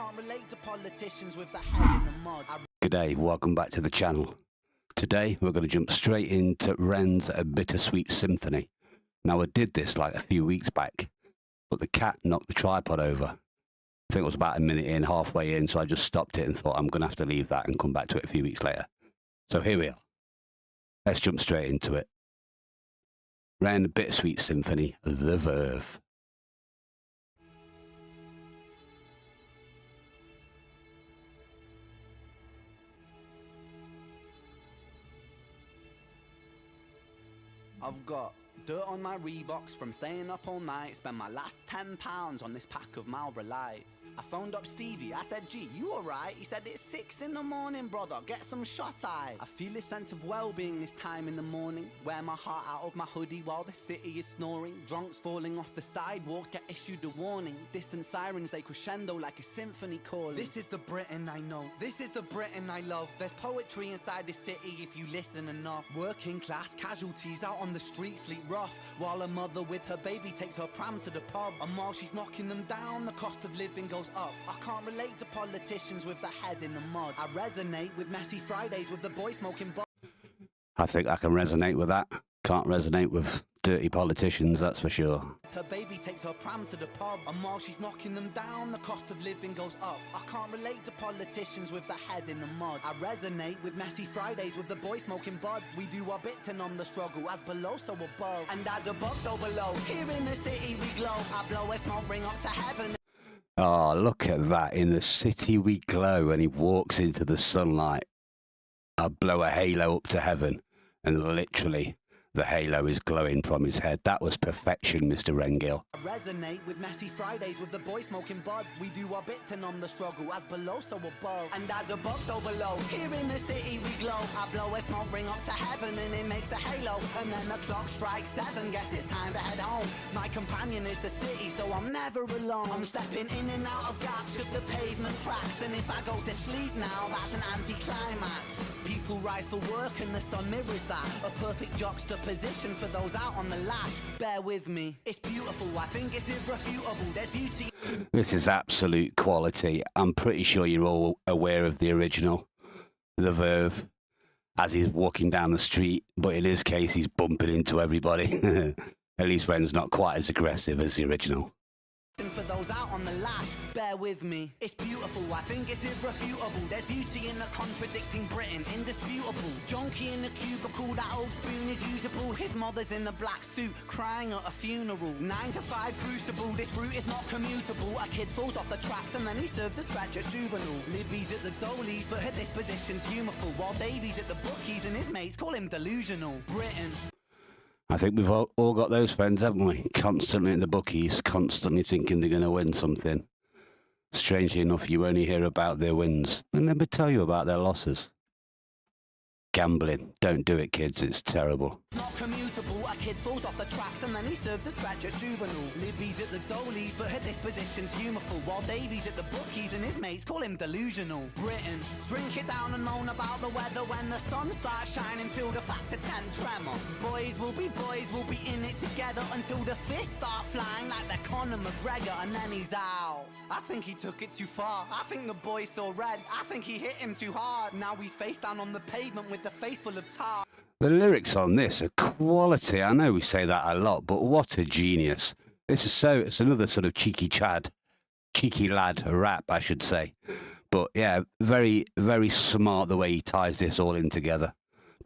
can't relate to politicians with the head in the mud. Good day, welcome back to the channel. Today we're going to jump straight into REN's Bittersweet Symphony. Now I did this like a few weeks back, but the cat knocked the tripod over. I think it was about a minute in, halfway in, so I just stopped it and thought I'm going to have to leave that and come back to it a few weeks later. So here we are. Let's jump straight into it. REN Bittersweet Symphony, the Verve. I've got dirt on my Reeboks from staying up all night. Spent my last £10 on this pack of Marlboro Lights. I phoned up Stevie, I said, G, you alright? He said, it's 6 in the morning, brother, get some shut-eye. I feel a sense of well-being this time in the morning. Wear my heart out of my hoodie while the city is snoring. Drunks falling off the sidewalks get issued a warning. Distant sirens, they crescendo like a symphony calling. This is the Britain I know, this is the Britain I love. There's poetry inside the city if you listen enough. Working class casualties out on the street sleep rough, while a mother with her baby takes her pram to the pub. And while she's knocking them down, the cost of living goes up. I can't relate to politicians with the head in the mud. I resonate with messy Fridays with the boy smoking I think I can resonate with that. Can't resonate with dirty politicians, that's for sure. Her baby takes her pram to the pub, and while she's knocking them down, the cost of living goes up. I can't relate to politicians with the head in the mud. I resonate with messy Fridays with the boy smoking bud. We do our bit to numb the struggle, as below so above, and as above so below. Here in the city we glow, I blow a smoke ring up to heaven. Oh, look at that. In the city we glow, and he walks into the sunlight. I blow a halo up to heaven, and literally the halo is glowing from his head. That was perfection, Mr. Rengill. I resonate with messy Fridays with the boy smoking bud. We do our bit to numb the struggle, as below so above, and as above so below. Here in the city we glow, I blow a smoke ring up to heaven, and it makes a halo. And then the clock strikes 7, guess it's time to head home. My companion is the city, so I'm never alone. I'm stepping in and out of gaps of the pavement cracks, and if I go to sleep now, that's an anti-climax. People rise for work and the sun mirrors that. A perfect juxtaposition for those out on the lash. Bear with me, it's beautiful, I think it's irrefutable. There's beauty. This is absolute quality. I'm pretty sure you're all aware of the original, the Verve, as he's walking down the street, but in his case he's bumping into everybody. At least REN's not quite as aggressive as the original. For those out on the lash, bear with me, it's beautiful, I think it's irrefutable. There's beauty in the contradicting Britain, indisputable. Junkie in the cubicle, that old spoon is usable. His mother's in the black suit, crying at a funeral. 9 to 5 crucible, this route is not commutable. A kid falls off the tracks and then he serves a scratch at juvenile. Libby's at the dollies, but her disposition's humorful, while Davy's at the bookies and his mates call him delusional. Britain. I think we've all got those friends, haven't we? Constantly in the bookies, constantly thinking they're going to win something. Strangely enough, you only hear about their wins. They never tell you about their losses. Gambling. Don't do it, kids. It's terrible. Not commutable, a kid falls off the tracks and then he serves a scratch at juvenile. Libby's at the dollies, but her disposition's humorful, while Davy's at the bookies and his mates call him delusional. Britain. Drink it down and moan about the weather when the sun starts shining. Feel the factor 10 tremor. Boys will be in it together until the fists start flying like they're Conor McGregor, and then he's out. I think he took it too far. I think the boy saw red. I think he hit him too hard. Now he's face down on the pavement with the face full of tar. The lyrics on this are quality. I know we say that a lot, but what a genius. This is it's another sort of cheeky lad rap, I should say. But yeah, very, very smart the way he ties this all in together.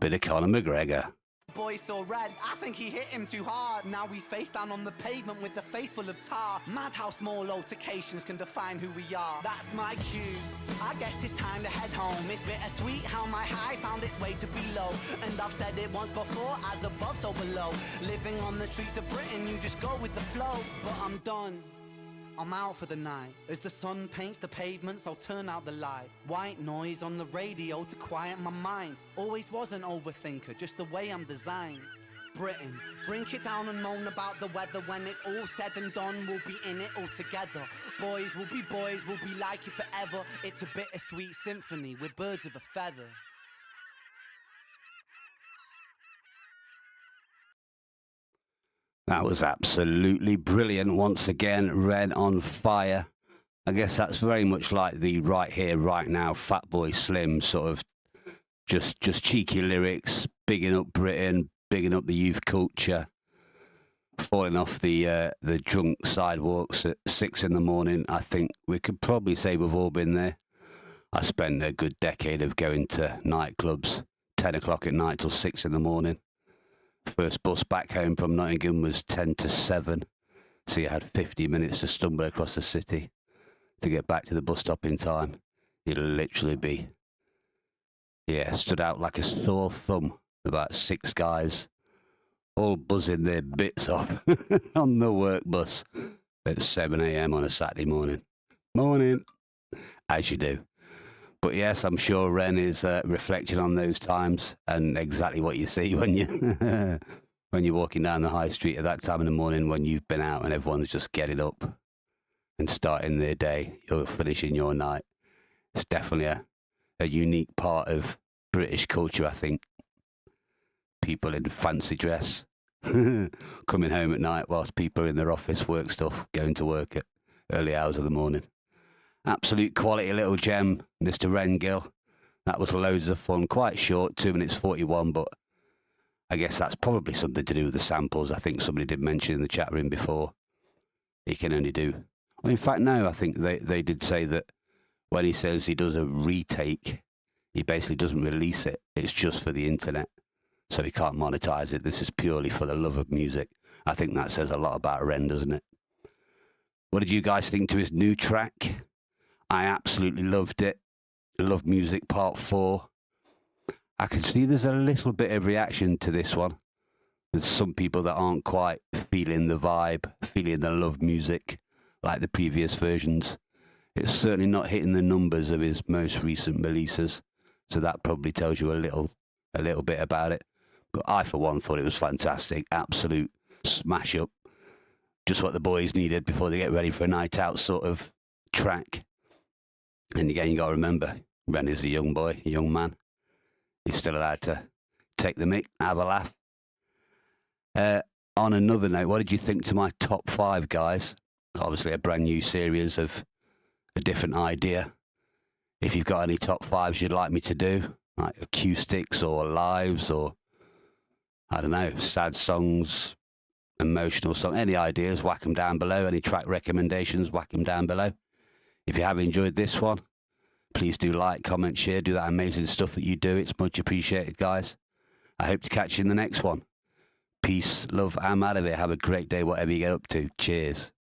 Bit of Conor McGregor. Boy saw red, I think he hit him too hard. Now he's face down on the pavement with the face full of tar. Mad how small altercations can define who we are. That's my cue, I guess it's time to head home. It's bittersweet how my high found its way to below. And I've said it once before, as above so below. Living on the streets of Britain, you just go with the flow. But I'm done, I'm out for the night. As the sun paints the pavements, I'll turn out the light. White noise on the radio to quiet my mind. Always was an overthinker, just the way I'm designed. Britain, drink it down and moan about the weather. When it's all said and done, we'll be in it all together. Boys, we'll be like you forever. It's a bittersweet symphony, we're birds of a feather. That was absolutely brilliant. Once again, REN on fire. I guess that's very much like the Right Here, Right Now, Fatboy Slim sort of just cheeky lyrics, bigging up Britain, bigging up the youth culture, falling off the drunk sidewalks at 6 a.m. I think we could probably say we've all been there. I spent a good decade of going to nightclubs, 10 o'clock at night till 6 a.m. First bus back home from Nottingham was 10 to 7, so you had 50 minutes to stumble across the city to get back to the bus stop in time. You'd literally be, stood out like a sore thumb. About 6 guys, all buzzing their bits off on the work bus at 7 a.m. on a Saturday morning. Morning, as you do. But yes, I'm sure Ren is reflecting on those times and exactly what you see when you when you're walking down the high street at that time in the morning when you've been out and everyone's just getting up and starting their day. You're finishing your night. It's definitely a unique part of British culture, I think. People in fancy dress coming home at night whilst people are in their office work stuff, going to work at early hours of the morning. Absolute quality little gem, Mr. Ren Gill. That was loads of fun. Quite short, 2 minutes 41, but I guess that's probably something to do with the samples. I think somebody did mention in the chat room before. He can only do... Well, in fact, no, I think they did say that when he says he does a retake, he basically doesn't release it. It's just for the internet. So he can't monetize it. This is purely for the love of music. I think that says a lot about Ren, doesn't it? What did you guys think to his new track? I absolutely loved it. Love Music Part 4. I can see there's a little bit of reaction to this one. There's some people that aren't quite feeling the vibe, feeling the love music like the previous versions. It's certainly not hitting the numbers of his most recent releases. So that probably tells you a little bit about it. But I, for one, thought it was fantastic. Absolute smash up. Just what the boys needed before they get ready for a night out sort of track. And again, you got to remember, Ren is a young boy, a young man. He's still allowed to take the mic, have a laugh. On another note, what did you think to my top 5, guys? Obviously a brand new series of a different idea. If you've got any top 5s you'd like me to do, like acoustics or lives or, I don't know, sad songs, emotional songs, any ideas, whack them down below. Any track recommendations, whack them down below. If you have enjoyed this one, please do like, comment, share, do that amazing stuff that you do. It's much appreciated, guys. I hope to catch you in the next one. Peace, love, I'm out of here. Have a great day, whatever you get up to. Cheers.